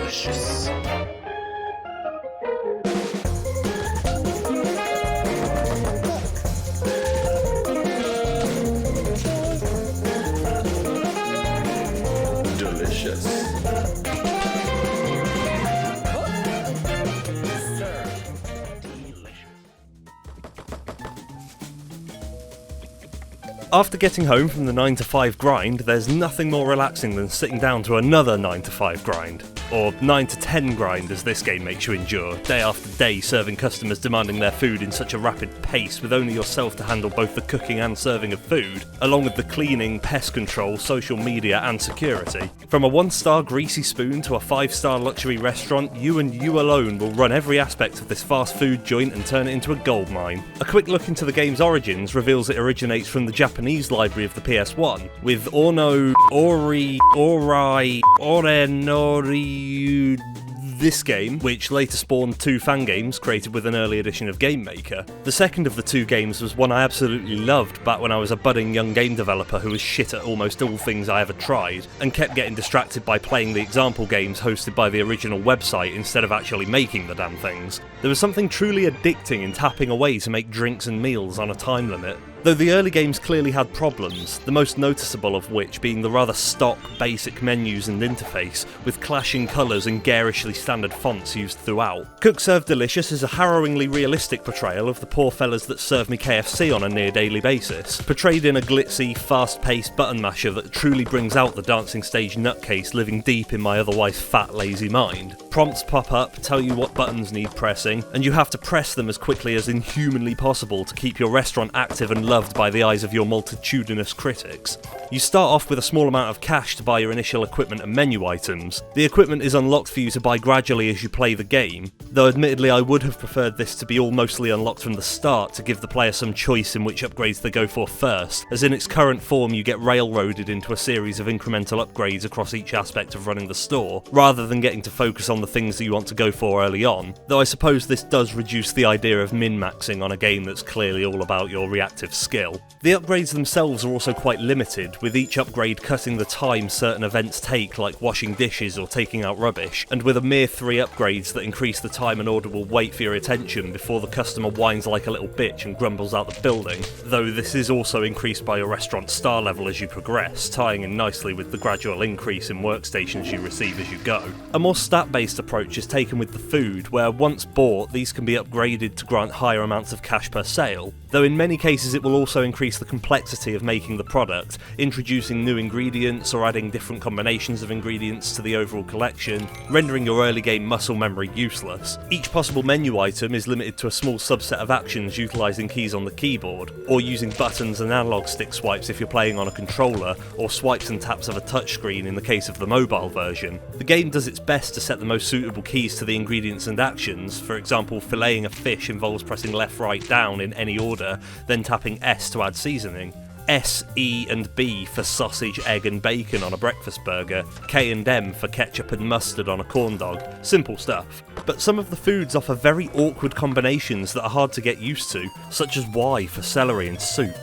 delicious. Delicious. After getting home from the 9 to 5 grind, there's nothing more relaxing than sitting down to another 9 to 5 grind. Or 9 to 10 grind as this game makes you endure, day after day serving customers demanding their food in such a rapid pace with only yourself to handle both the cooking and serving of food, along with the cleaning, pest control, social media and security. From a 1-star greasy spoon to a 5-star luxury restaurant, you and you alone will run every aspect of this fast food joint and turn it into a goldmine. A quick look into the game's origins reveals it originates from the Japanese library of the PS1, with Ono, Ori, Orai, Orenori, this game, which later spawned 2 fan games created with an early edition of Game Maker. The second of the 2 games was one I absolutely loved back when I was a budding young game developer who was shit at almost all things I ever tried, and kept getting distracted by playing the example games hosted by the original website instead of actually making the damn things. There was something truly addicting in tapping away to make drinks and meals on a time limit. Though the early games clearly had problems, the most noticeable of which being the rather stock, basic menus and interface, with clashing colours and garishly standard fonts used throughout. Cook Serve Delicious is a harrowingly realistic portrayal of the poor fellas that serve me KFC on a near daily basis, portrayed in a glitzy, fast-paced button masher that truly brings out the dancing stage nutcase living deep in my otherwise fat, lazy mind. Prompts pop up, tell you what buttons need pressing, and you have to press them as quickly as inhumanly possible to keep your restaurant active and loved by the eyes of your multitudinous critics. You start off with a small amount of cash to buy your initial equipment and menu items. The equipment is unlocked for you to buy gradually as you play the game, though admittedly I would have preferred this to be all mostly unlocked from the start to give the player some choice in which upgrades they go for first, as in its current form you get railroaded into a series of incremental upgrades across each aspect of running the store, rather than getting to focus on the things that you want to go for early on, though I suppose this does reduce the idea of min-maxing on a game that's clearly all about your reactive skill. The upgrades themselves are also quite limited, with each upgrade cutting the time certain events take, like washing dishes or taking out rubbish, and with a mere 3 upgrades that increase the time an order will wait for your attention before the customer whines like a little bitch and grumbles out the building, though this is also increased by your restaurant star level as you progress, tying in nicely with the gradual increase in workstations you receive as you go. A more stat-based approach is taken with the food, where once bought, these can be upgraded to grant higher amounts of cash per sale, though in many cases it will also increase the complexity of making the product, introducing new ingredients or adding different combinations of ingredients to the overall collection, rendering your early game muscle memory useless. Each possible menu item is limited to a small subset of actions utilising keys on the keyboard, or using buttons and analog stick swipes if you're playing on a controller, or swipes and taps of a touchscreen in the case of the mobile version. The game does its best to set the most suitable keys to the ingredients and actions. For example, filleting a fish involves pressing left, right, down in any order, then tapping S to add seasoning. S, E and B for sausage, egg and bacon on a breakfast burger, K and M for ketchup and mustard on a corn dog. Simple stuff. But some of the foods offer very awkward combinations that are hard to get used to, such as Y for celery and soup.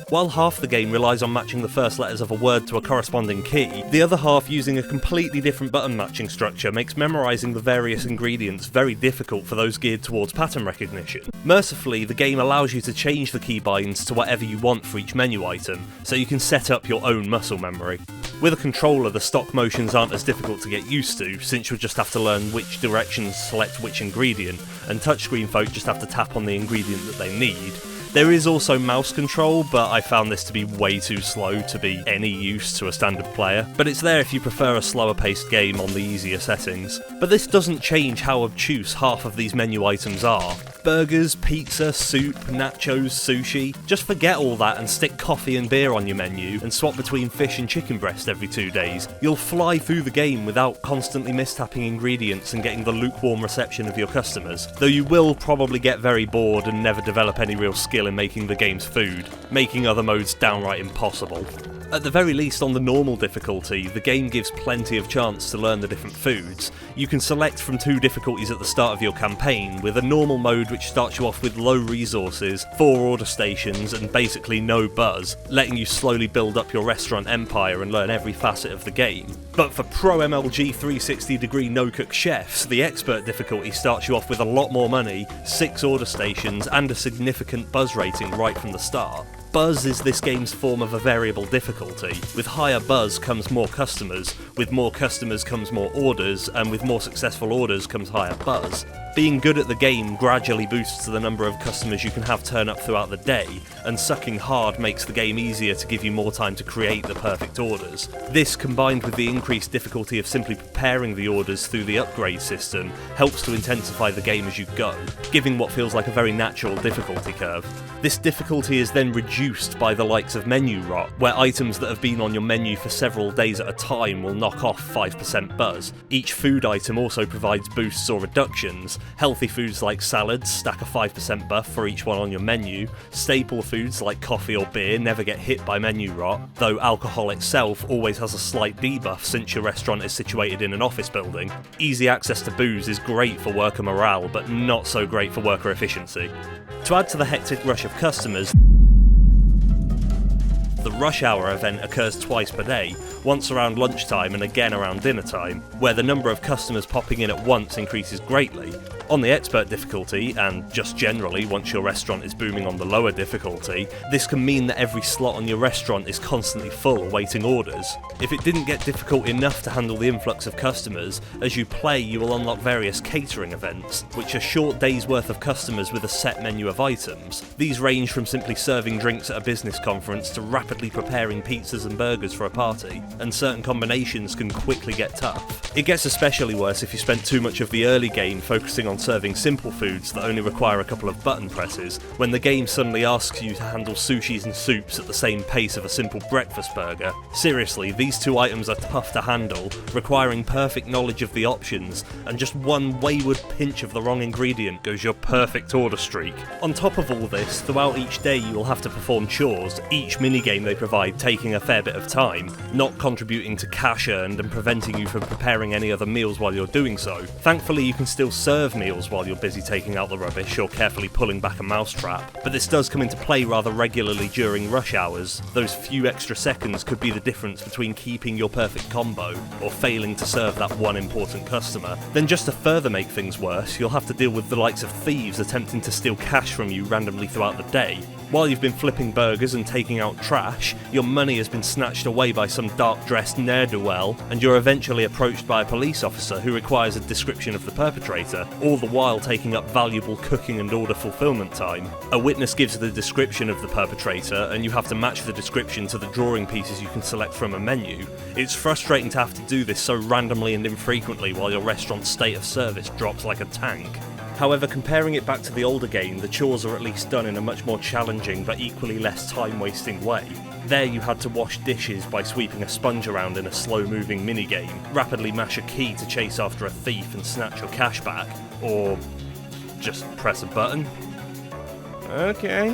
While half the game relies on matching the first letters of a word to a corresponding key, the other half using a completely different button matching structure makes memorising the various ingredients very difficult for those geared towards pattern recognition. Mercifully, the game allows you to change the keybinds to whatever you want for each menu item, so you can set up your own muscle memory. With a controller, the stock motions aren't as difficult to get used to, since you'll just have to learn which directions select which ingredient, and touchscreen folk just have to tap on the ingredient that they need. There is also mouse control, but I found this to be way too slow to be any use to a standard player, but it's there if you prefer a slower paced game on the easier settings. But this doesn't change how obtuse half of these menu items are. Burgers, pizza, soup, nachos, sushi. Just forget all that and stick coffee and beer on your menu and swap between fish and chicken breast every 2 days. You'll fly through the game without constantly mistapping ingredients and getting the lukewarm reception of your customers, though you will probably get very bored and never develop any real skill in making the game's food, making other modes downright impossible. At the very least, on the normal difficulty, the game gives plenty of chance to learn the different foods. You can select from 2 difficulties at the start of your campaign, with a normal mode which starts you off with low resources, 4 order stations, and basically no buzz, letting you slowly build up your restaurant empire and learn every facet of the game. But for pro MLG 360-degree no-cook chefs, the expert difficulty starts you off with a lot more money, 6 order stations, and a significant buzz rating right from the start. Buzz is this game's form of a variable difficulty. With higher buzz comes more customers, with more customers comes more orders, and with more successful orders comes higher buzz. Being good at the game gradually boosts the number of customers you can have turn up throughout the day, and sucking hard makes the game easier to give you more time to create the perfect orders. This, combined with the increased difficulty of simply preparing the orders through the upgrade system, helps to intensify the game as you go, giving what feels like a very natural difficulty curve. This difficulty is then reduced by the likes of menu rot, where items that have been on your menu for several days at a time will knock off 5% buzz. Each food item also provides boosts or reductions. Healthy foods like salads stack a 5% buff for each one on your menu. Staple foods like coffee or beer never get hit by menu rot, though alcohol itself always has a slight debuff since your restaurant is situated in an office building. Easy access to booze is great for worker morale, but not so great for worker efficiency. To add to the hectic rush of customers, the rush hour event occurs twice per day, once around lunchtime and again around dinner time, where the number of customers popping in at once increases greatly. On the expert difficulty, and just generally once your restaurant is booming on the lower difficulty, this can mean that every slot on your restaurant is constantly full awaiting orders. If it didn't get difficult enough to handle the influx of customers, as you play you will unlock various catering events, which are short days worth of customers with a set menu of items. These range from simply serving drinks at a business conference to rapidly preparing pizzas and burgers for a party, and certain combinations can quickly get tough. It gets especially worse if you spent too much of the early game focusing on serving simple foods that only require a couple of button presses, when the game suddenly asks you to handle sushis and soups at the same pace of a simple breakfast burger. Seriously, these 2 items are tough to handle, requiring perfect knowledge of the options, and just one wayward pinch of the wrong ingredient goes your perfect order streak. On top of all this, throughout each day you will have to perform chores, each minigame they provide taking a fair bit of time, not contributing to cash earned and preventing you from preparing any other meals while you're doing so. Thankfully you can still serve meals while you're busy taking out the rubbish or carefully pulling back a mousetrap, but this does come into play rather regularly during rush hours. Those few extra seconds could be the difference between keeping your perfect combo or failing to serve that one important customer. Then just to further make things worse, you'll have to deal with the likes of thieves attempting to steal cash from you randomly throughout the day. While you've been flipping burgers and taking out trash, your money has been snatched away by some dark-dressed ne'er-do-well, and you're eventually approached by a police officer who requires a description of the perpetrator, all the while taking up valuable cooking and order fulfillment time. A witness gives the description of the perpetrator, and you have to match the description to the drawing pieces you can select from a menu. It's frustrating to have to do this so randomly and infrequently while your restaurant's state of service drops like a tank. However, comparing it back to the older game, the chores are at least done in a much more challenging but equally less time-wasting way. There you had to wash dishes by sweeping a sponge around in a slow-moving minigame, rapidly mash a key to chase after a thief and snatch your cash back, or just press a button. Okay.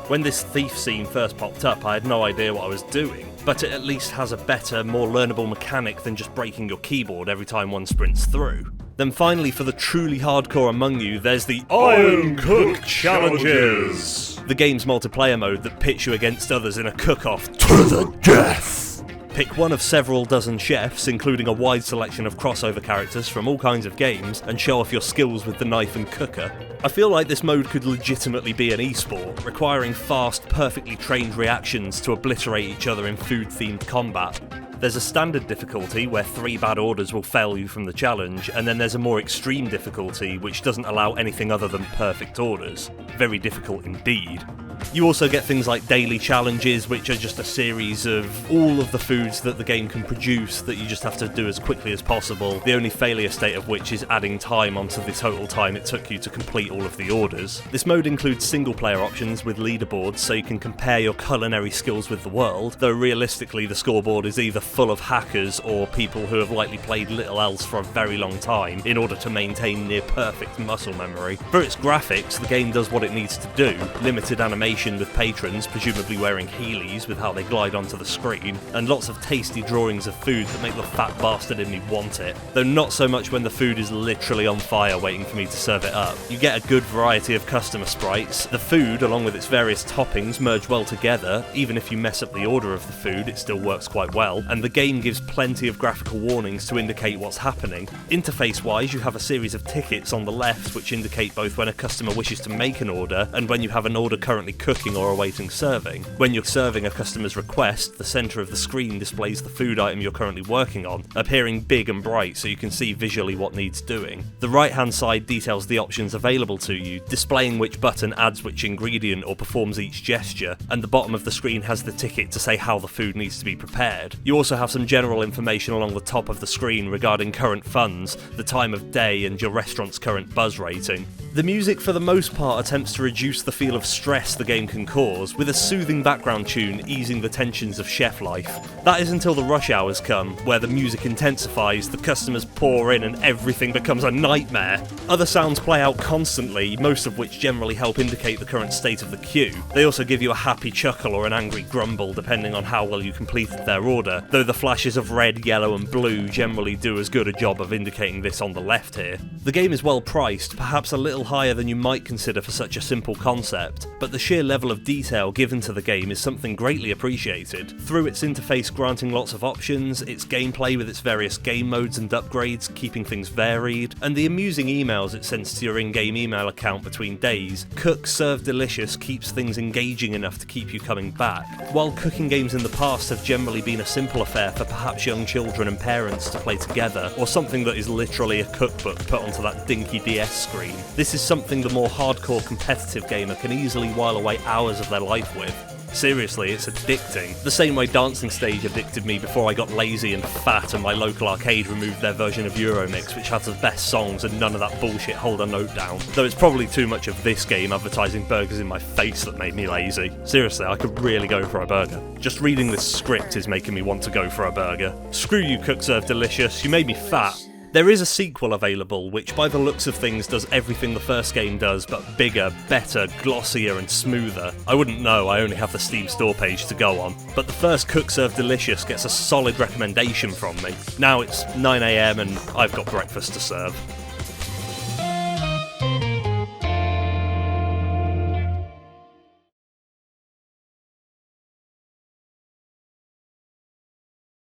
When this thief scene first popped up, I had no idea what I was doing, but it at least has a better, more learnable mechanic than just breaking your keyboard every time one sprints through. Then finally, for the truly hardcore among you, there's the Iron Cook Challenges! The game's multiplayer mode that pits you against others in a cook-off to the death! Pick one of several dozen chefs, including a wide selection of crossover characters from all kinds of games, and show off your skills with the knife and cooker. I feel like this mode could legitimately be an esport, requiring fast, perfectly trained reactions to obliterate each other in food-themed combat. There's a standard difficulty where 3 bad orders will fail you from the challenge, and then there's a more extreme difficulty which doesn't allow anything other than perfect orders. Very difficult indeed. You also get things like daily challenges, which are just a series of all of the foods that the game can produce that you just have to do as quickly as possible, the only failure state of which is adding time onto the total time it took you to complete all of the orders. This mode includes single player options with leaderboards so you can compare your culinary skills with the world, though realistically the scoreboard is either full of hackers or people who have likely played little else for a very long time in order to maintain near perfect muscle memory. For its graphics, the game does what it needs to do: limited animation with patrons presumably wearing Heelys with how they glide onto the screen, and lots of tasty drawings of food that make the fat bastard in me want it, though not so much when the food is literally on fire waiting for me to serve it up. You get a good variety of customer sprites. The food, along with its various toppings, merge well together. Even if you mess up the order of the food, it still works quite well, and the game gives plenty of graphical warnings to indicate what's happening. Interface-wise, you have a series of tickets on the left which indicate both when a customer wishes to make an order and when you have an order currently cooking or awaiting serving. When you're serving a customer's request, the centre of the screen displays the food item you're currently working on, appearing big and bright so you can see visually what needs doing. The right-hand side details the options available to you, displaying which button adds which ingredient or performs each gesture, and the bottom of the screen has the ticket to say how the food needs to be prepared. You also have some general information along the top of the screen regarding current funds, the time of day, and your restaurant's current buzz rating. The music for the most part attempts to reduce the feel of stress the game can cause, with a soothing background tune easing the tensions of chef life. That is until the rush hours come, where the music intensifies, the customers pour in, and everything becomes a nightmare. Other sounds play out constantly, most of which generally help indicate the current state of the queue. They also give you a happy chuckle or an angry grumble depending on how well you completed their order, though the flashes of red, yellow and blue generally do as good a job of indicating this on the left here. The game is well priced, perhaps a little higher than you might consider for such a simple concept, but the sheer level of detail given to the game is something greatly appreciated. Through its interface granting lots of options, its gameplay with its various game modes and upgrades keeping things varied, and the amusing emails it sends to your in-game email account between days, Cook Serve Delicious keeps things engaging enough to keep you coming back. While cooking games in the past have generally been a simple affair for perhaps young children and parents to play together, or something that is literally a cookbook put onto that dinky DS screen, this is something the more hardcore competitive gamer can easily while away hours of their life with. Seriously, it's addicting. The same way Dancing Stage addicted me before I got lazy and fat and my local arcade removed their version of Euromix, which has the best songs and none of that bullshit hold a note down. Though it's probably too much of this game advertising burgers in my face that made me lazy. Seriously, I could really go for a burger. Just reading this script is making me want to go for a burger. Screw you, Cook Serve Delicious, you made me fat. There is a sequel available, which by the looks of things does everything the first game does, but bigger, better, glossier and smoother. I wouldn't know, I only have the Steam store page to go on. But the first Cook Serve Delicious gets a solid recommendation from me. Now it's 9 AM and I've got breakfast to serve.